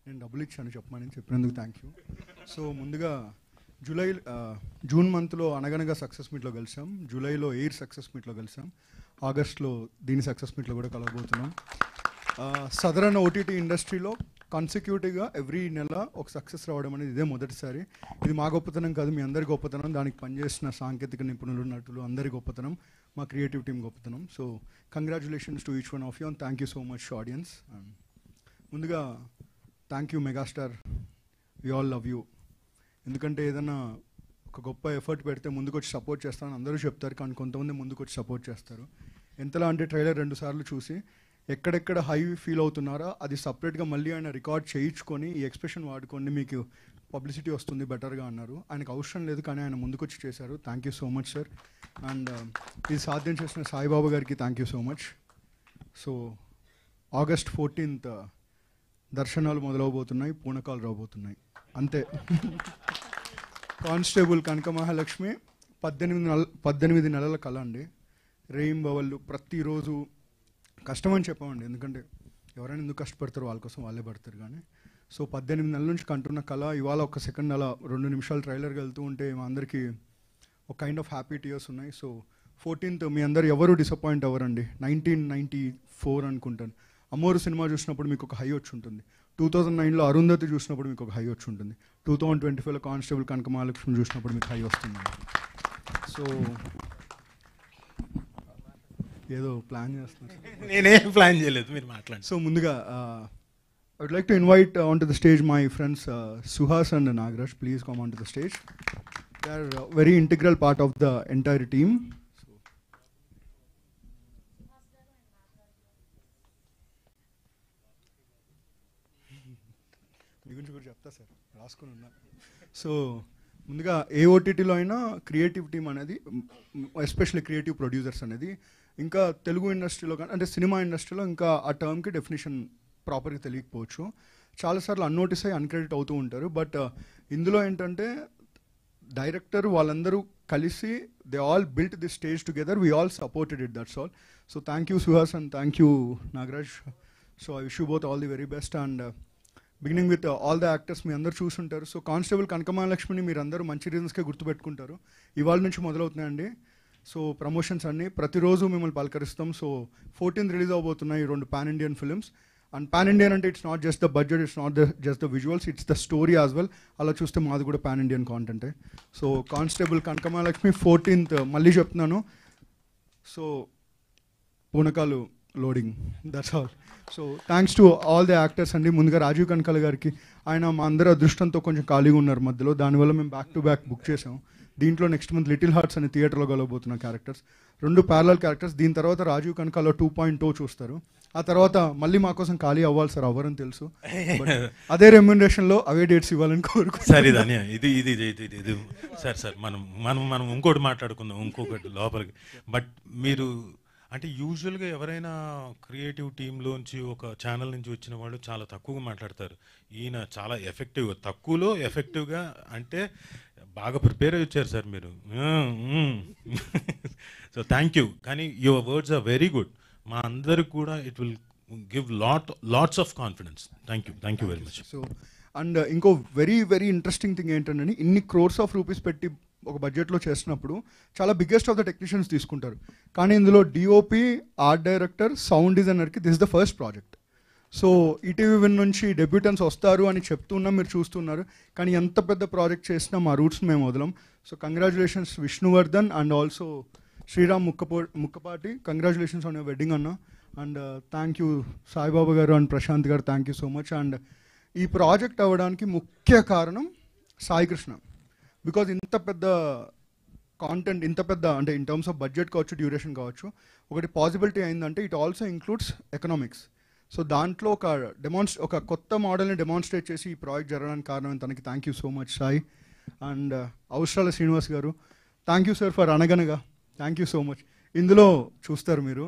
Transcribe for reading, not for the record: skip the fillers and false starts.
నేను డబ్బులు ఇచ్చాను చెప్పినందుకు థ్యాంక్ యూ. సో ముందుగా జూన్ మంత్లో అనగనగా సక్సెస్ మీట్లో కలిసాం, జూలైలో ఎయిర్ సక్సెస్ మీట్లో కలిసాం, ఆగస్ట్లో దీని సక్సెస్ మీట్లో కూడా కలవబోతున్నాం. సదరన్ ఓటీటీ ఇండస్ట్రీలో కాన్సిక్యూటివ్గా ఎవ్రీ నెల ఒక సక్సెస్ రావడం అనేది ఇదే మొదటిసారి. ఇది మా గొప్పతనం కాదు, మీ అందరి గొప్పతనం, దానికి పనిచేసిన సాంకేతిక నిపుణులు, నటులు అందరి గొప్పతనం, మా క్రియేటివ్ టీమ్ గొప్పతనం. So congratulations to each one of you and thank you so much audience. ముందుగా thank you megastar, we all love you. ఎందుకంటే ఏదైనా ఒక గొప్ప ఎఫర్ట్ పెడితే ముందుకు వచ్చి సపోర్ట్ చేస్తానని అందరూ చెప్తారు, కానీ కొంతమంది ముందుకు వచ్చి సపోర్ట్ చేస్తారు. ఎంతలా అంటే ట్రైలర్ 2 సార్లు చూసి ఎక్కడెక్కడ హై ఫీల్ అవుతున్నారో అది సపరేట్గా మళ్ళీ ఆయన రికార్డ్ చేయించుకొని ఈ ఎక్స్ప్రెషన్ వాడుకొని మీకు పబ్లిసిటీ వస్తుంది బెటర్గా అన్నారు. ఆయనకు అవసరం లేదు, కానీ ఆయన ముందుకు వచ్చి చేశారు. Thank you so much sir. And ఇది సాధ్యం చేసిన సాయిబాబా గారికి thank you so much. So August 14th దర్శనాలు మొదలవబోతున్నాయి, పూనకాలు రాబోతున్నాయి, అంతే. కానిస్టేబుల్ కనక మహాలక్ష్మి 18 నెలల కళ అండి. రేయింబవళ్ళు ప్రతిరోజు కష్టమని చెప్పమండి, ఎందుకంటే ఎవరైనా ఎందుకు కష్టపడతారో వాళ్ళ కోసం వాళ్ళే పడతారు. కానీ సో 18 నెలల నుంచి కంటున్న కళ ఇవాళ ఒక సెకండ్ అలా 2 నిమిషాలు ట్రైలర్కి వెళ్తూ ఉంటే మా అందరికీ ఒక కైండ్ ఆఫ్ హ్యాపీ టీయర్స్ ఉన్నాయి. సో 14th మీ అందరు ఎవరు డిసప్పాయింట్ అవ్వరండి. 1994 అనుకుంటాను అమ్మోరు సినిమా చూసినప్పుడు మీకు ఒక హై వచ్చి ఉంటుంది, 2009లో అరుంధతి చూసినప్పుడు మీకు ఒక హై వచ్చి ఉంటుంది, 2025లో కానిస్టేబుల్ కనక మహాలక్ష్మి చూసినప్పుడు మీకు హై వస్తుంది. సో ఏదో ప్లాన్ చేస్తున్నారు, నేనేం ప్లాన్ చేయలేదు, మీరు మాట్లాడండి. సో ముందుగా I would like to invite onto the stage my friends Suhas and Nagraj. Please come onto the stage. They are a very integral part of the entire team. మీ గురించి కూడా చెప్తా sir, రాసుకుని ఉన్నా. So ముందుగా ఏ ఓటీటీలో అయినా creative team అనేది, especially creative producers అనేది, ఇంకా తెలుగు ఇండస్ట్రీలో కానీ అంటే సినిమా ఇండస్ట్రీలో ఇంకా ఆ టర్మ్కి డెఫినేషన్ ప్రాపర్గా తెలియకపోవచ్చు. చాలాసార్లు అన్నోటిస్ అయ్యి అన్క్రెడిట్ అవుతూ ఉంటారు. బట్ ఇందులో ఏంటంటే డైరెక్టర్ వాళ్ళందరూ కలిసి they all built this stage together, we all supported it, that's all. So thank you Suhas and thank you Nagaraj. So I wish you both all the very best. And beginning with all the actors మీ అందరూ చూసుంటారు. So constable కనక మహాలక్ష్మిని మీరు అందరూ మంచి రీజన్స్కే గుర్తుపెట్టుకుంటారు. ఇవాళ నుంచి మొదలవుతున్నాయండి. So promotions అన్నీ ప్రతిరోజు మిమ్మల్ని పలకరిస్తాం. సో 14th రిలీజ్ అవబోతున్నాయి 2 pan Indian films. And pan Indian అంటే it's not just the budget, it's not just the visuals, it's the story as well. అలా చూస్తే మాది కూడా పాన్ ఇండియన్ కాంటెంటే. So constable Kanaka Mahalakshmi 14th మళ్ళీ చెప్తున్నాను. సో పూనకాలు loading, that's all. So thanks to all the actors అండి. ముందుగా రాజీవ్ కనకాల గారికి, ఆయన మా అందరి అదృష్టంతో కొంచెం ఖాళీగా ఉన్నారు మధ్యలో, దానివల్ల మేము బ్యాక్ టు బ్యాక్ బుక్ చేసాం. దీంట్లో నెక్స్ట్ మంత్ లిటిల్ హార్ట్స్ అనే థియేటర్లో కలవబోతున్న క్యారెక్టర్స్, 2 ప్యారలల్ క్యారెక్టర్స్. దీని తర్వాత రాజీవ్ కనకాల 2.0 చూస్తారు. ఆ తర్వాత మళ్ళీ మా కోసం ఖాళీ అవ్వాలి సార్, అవ్వరని తెలుసు. అదే రెమ్యునరేషన్లో అవే డేట్స్ ఇవ్వాలని కోరుకుంటున్నాను. సార్ ఇది సార్ మనం ఇంకోటి మాట్లాడుకుందాం, ఇంకొకటి లోపలికి. బట్ మీరు అంటే యూజువల్గా ఎవరైనా క్రియేటివ్ టీంలోంచి ఒక ఛానల్ నుంచి వచ్చిన వాళ్ళు చాలా తక్కువగా మాట్లాడతారు. ఈయన చాలా ఎఫెక్టివ్గా, తక్కువలో ఎఫెక్టివ్గా, అంటే బాగా ప్రిపేర్ అయ్యి వచ్చారు సార్ మీరు. So thank you. కానీ your words are very good. మా అందరికి కూడా it will give lots of confidence. Thank you very much. So and ఇంకో వెరీ వెరీ ఇంట్రెస్టింగ్ థింగ్ ఏంటంటే, ఇన్ని crores of rupees పెట్టి ఒక బడ్జెట్లో చేసినప్పుడు చాలా బిగ్గెస్ట్ ఆఫ్ ద టెక్నీషియన్స్ తీసుకుంటారు. కానీ ఇందులో డిఓపి, ఆర్ట్ డైరెక్టర్, సౌండ్ డిజైనర్కి this the first project. So ETV win నుంచి డెబ్యూటెంట్స్ వస్తారు అని చెప్తున్నాం, మీరు చూస్తున్నారు. కానీ ఎంత పెద్ద ప్రాజెక్ట్ చేసినా మా రూట్స్ మేము వదలం. So congratulations Vishnuvardhan and also Sriram Mukkapati, congratulations on your wedding అన్న. And thank you Saibaba garu and Prashanth garu, thank you so much. And ఈ ప్రాజెక్ట్ అవ్వడానికి ముఖ్య కారణం సాయి కృష్ణ. బికాజ్ ఇంత పెద్ద కాంటెంట్, ఇంత పెద్ద అంటే ఇన్ టర్మ్స్ ఆఫ్ బడ్జెట్ కావచ్చు, డ్యూరేషన్ కావచ్చు, ఒకటి పాసిబిలిటీ అయిందంటే it also includes economics. So దాంట్లో ఒక కొత్త మోడల్ని డెమాన్స్ట్రేట్ చేసి ఈ ప్రాజెక్ట్ జరగడానికి కారణం తనకి thank you so much Sai. And అవసరాల శ్రీనివాస్ గారు, థ్యాంక్ యూ సార్ ఫర్ అనగనగా, థ్యాంక్ యూ సో మచ్. ఇందులో చూస్తారు మీరు